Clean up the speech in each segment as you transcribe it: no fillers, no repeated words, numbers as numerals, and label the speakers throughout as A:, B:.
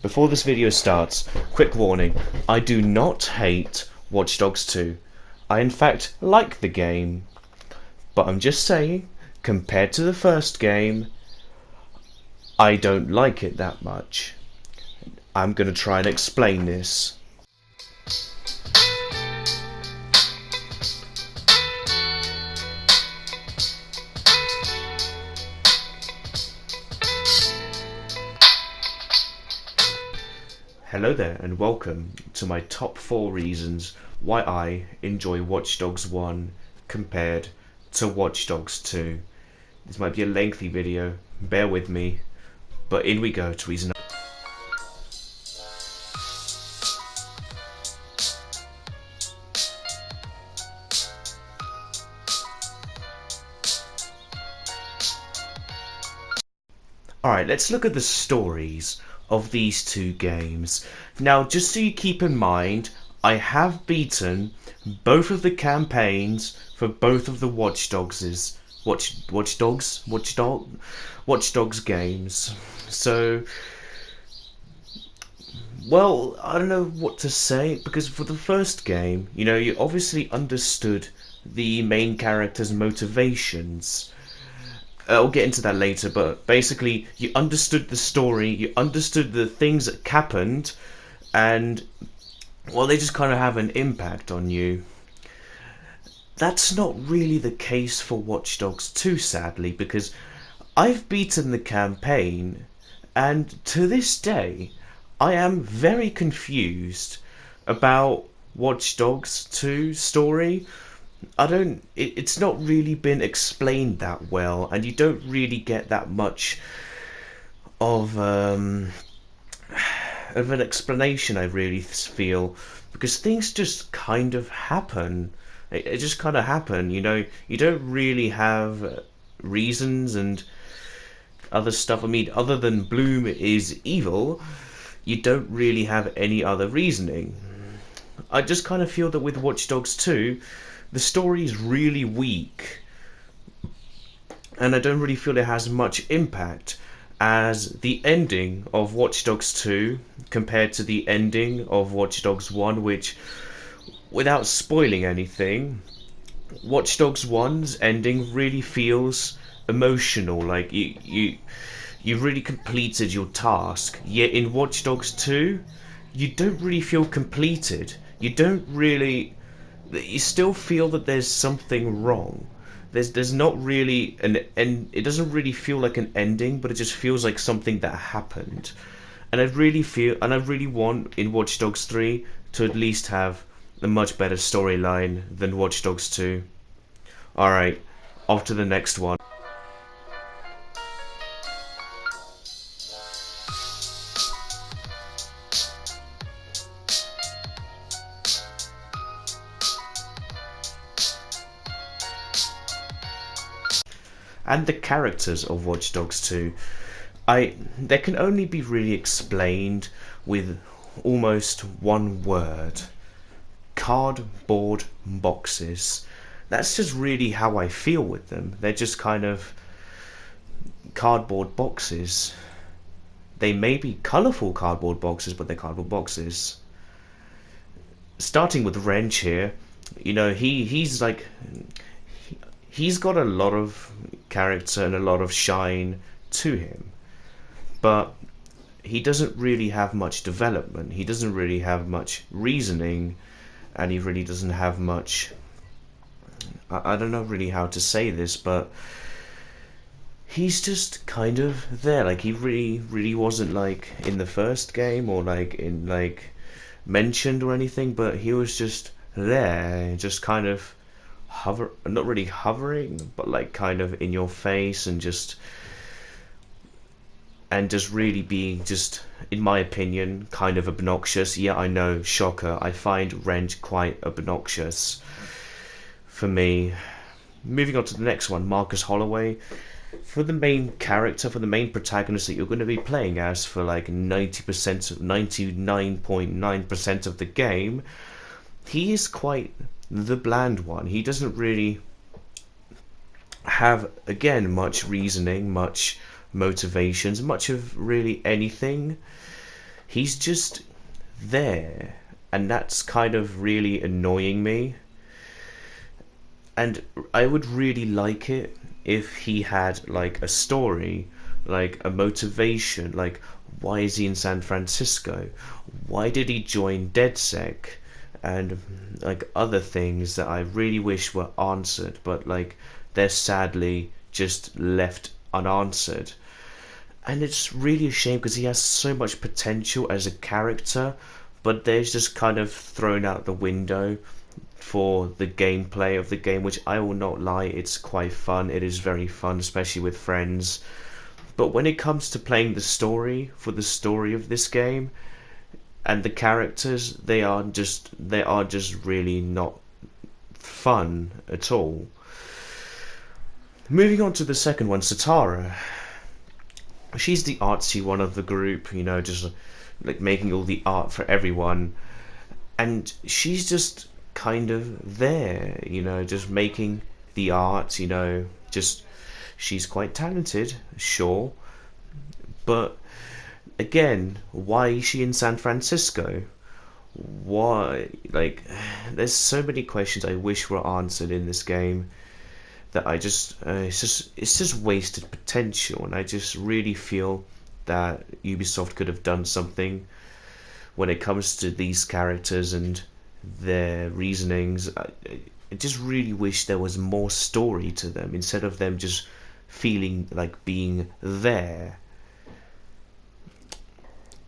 A: Before this video starts, quick warning, I do not hate Watch Dogs 2. I in fact like the game, but I'm just saying, compared to the first game, I don't like it that much. I'm gonna try and explain this. Hello there and welcome to my top 4 reasons why I enjoy Watch Dogs 1 compared to Watch Dogs 2. This might be a lengthy video, bear with me, but in we go to reason. Alright, let's look at the stories of these two games. Now, just so you keep in mind, I have beaten both of the campaigns for both of the Watch Dogs games. So, well, I don't know what to say, because for the first game, you obviously understood the main character's motivations. I'll get into that later, but basically you understood the story, you understood the things that happened, and well, they just kind of have an impact on you. That's not really the case for Watch Dogs 2, sadly, because I've beaten the campaign, and to this day I am very confused about Watch Dogs 2 story. It's not really been explained that well, and you don't really get that much of an explanation, I really feel, because things just kind of happen. It just kind of happen, you don't really have reasons and other stuff. I mean, other than Bloom is evil, you don't really have any other reasoning. I just kind of feel that with Watch Dogs 2, the story is really weak, and I don't really feel it has much impact as the ending of Watch Dogs 2 compared to the ending of Watch Dogs 1, which, without spoiling anything, Watch Dogs 1's ending really feels emotional, like you really completed your task. Yet in Watch Dogs 2, you don't really feel completed. You still feel that there's something wrong. There's not really an end. It doesn't really feel like an ending, but it just feels like something that happened. And I really want in Watch Dogs 3 to at least have a much better storyline than Watch Dogs 2. Alright, off to the next one. And the characters of Watch Dogs 2, they can only be really explained with almost one word: cardboard boxes. That's just really how I feel with them. They're just kind of cardboard boxes. They may be colourful cardboard boxes, but they're cardboard boxes. Starting with Wrench here, he's got a lot of character and a lot of shine to him, but he doesn't really have much development. He doesn't really have much reasoning, and he really doesn't have much. I don't know really how to say this, but he's just kind of there. Like, he really wasn't like in the first game or like mentioned or anything, but he was just there, just kind of not really hovering, but like kind of in your face, and just really being, just in my opinion, kind of obnoxious. Yeah, I know, shocker, I find Wrench quite obnoxious for me. Moving on to the next one, Marcus Holloway. For the main character, for the main protagonist that you're going to be playing as for like 99.9% of the game, he is quite the bland one. He doesn't really have, again, much reasoning, much motivations, much of really anything. He's just there, and that's kind of really annoying me. And I would really like it if he had like a story, like a motivation, like why is he in San Francisco? Why did he join DedSec? And like other things that I really wish were answered, but like they're sadly just left unanswered. And it's really a shame because he has so much potential as a character, but they're just kind of thrown out the window for the gameplay of the game, which I will not lie, it's quite fun. It is very fun, especially with friends. But when it comes to playing the story, for the story of this game and the characters, they are just really not fun at all. Moving on to the second one, Satara. She's the artsy one of the group, you know, just like making all the art for everyone. And she's just kind of there, you know, just making the art, you know, just she's quite talented, sure. But again, why is she in San Francisco? Why? Like, there's so many questions I wish were answered in this game that it's just wasted potential, and I just really feel that Ubisoft could have done something when it comes to these characters and their reasonings. I just really wish there was more story to them instead of them just feeling like being there.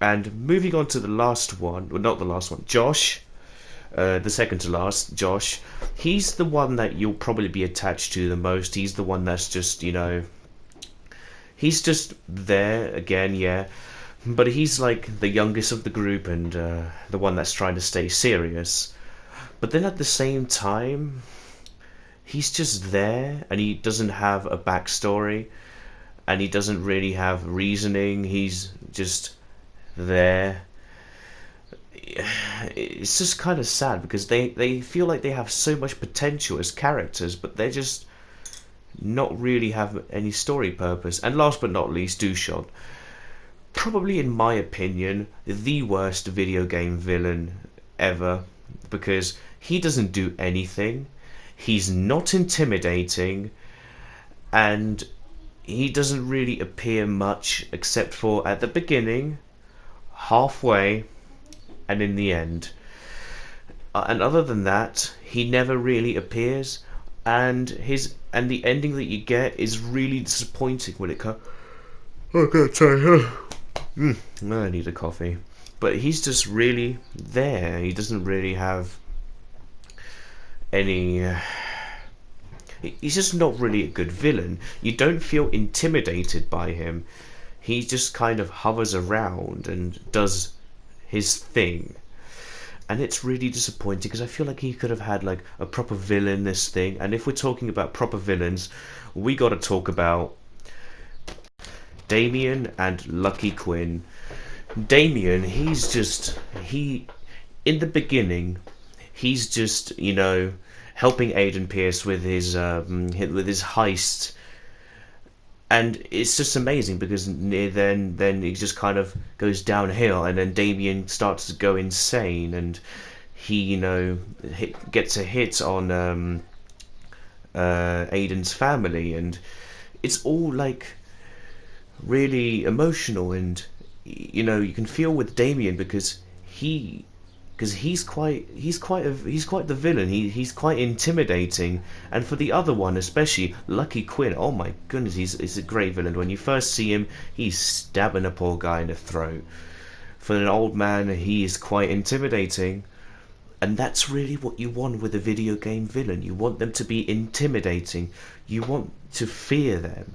A: And moving on to the last one, well, not the last one, Josh, the second to last, Josh. He's the one that you'll probably be attached to the most. He's the one that's just, you know, he's just there again, yeah. But he's like the youngest of the group and the one that's trying to stay serious. But then at the same time, he's just there and he doesn't have a backstory and he doesn't really have reasoning. He's just there. It's just kind of sad because they feel like they have so much potential as characters, but they're just not really have any story purpose. And last but not least, Dushon. Probably, in my opinion, the worst video game villain ever, because he doesn't do anything, he's not intimidating, and he doesn't really appear much except for at the beginning, halfway, and in the end. And other than that, he never really appears, and the ending that you get is really disappointing when it comes. Oh God, sorry. I need a coffee. But he's just really there. He doesn't really have any. He's just not really a good villain. You don't feel intimidated by him. He just kind of hovers around and does his thing. And it's really disappointing because I feel like he could have had like a proper villain this thing. And if we're talking about proper villains, we got to talk about Damien and Lucky Quinn. Damien, in the beginning, he's just, you know, helping Aiden Pierce with his heist, and it's just amazing because then it just kind of goes downhill, and then Damien starts to go insane, and he, you know, gets a hit on Aiden's family, and it's all like really emotional, and you know you can feel with Damien because he's quite the villain. He's quite intimidating, and for the other one, especially Lucky Quinn, oh my goodness, he's a great villain. When you first see him, he's stabbing a poor guy in the throat. For an old man, he is quite intimidating, and that's really what you want with a video game villain. You want them to be intimidating. You want to fear them.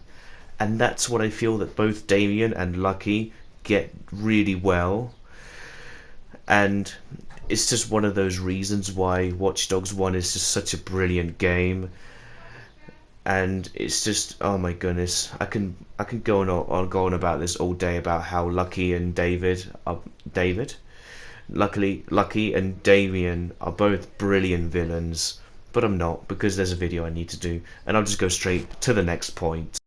A: And that's what I feel that both Damien and Lucky get really well. And it's just one of those reasons why Watch Dogs 1 is just such a brilliant game. And it's just, oh my goodness, I can go on about this all day about how Lucky and Lucky and Damien are both brilliant villains. But I'm not, because there's a video I need to do, and I'll just go straight to the next point.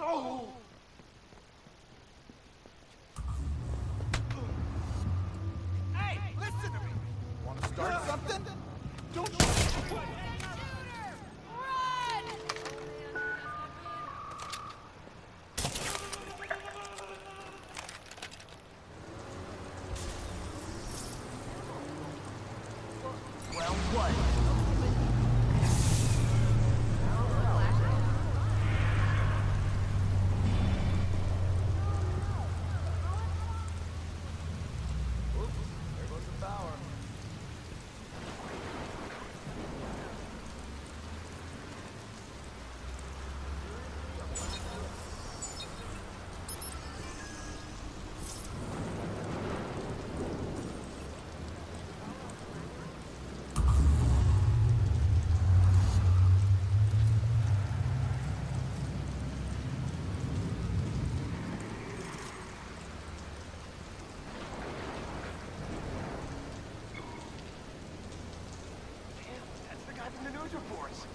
B: Oh! Hey, listen to me! Want to start something? Don't you... Well, what? That's the guy from the news reports.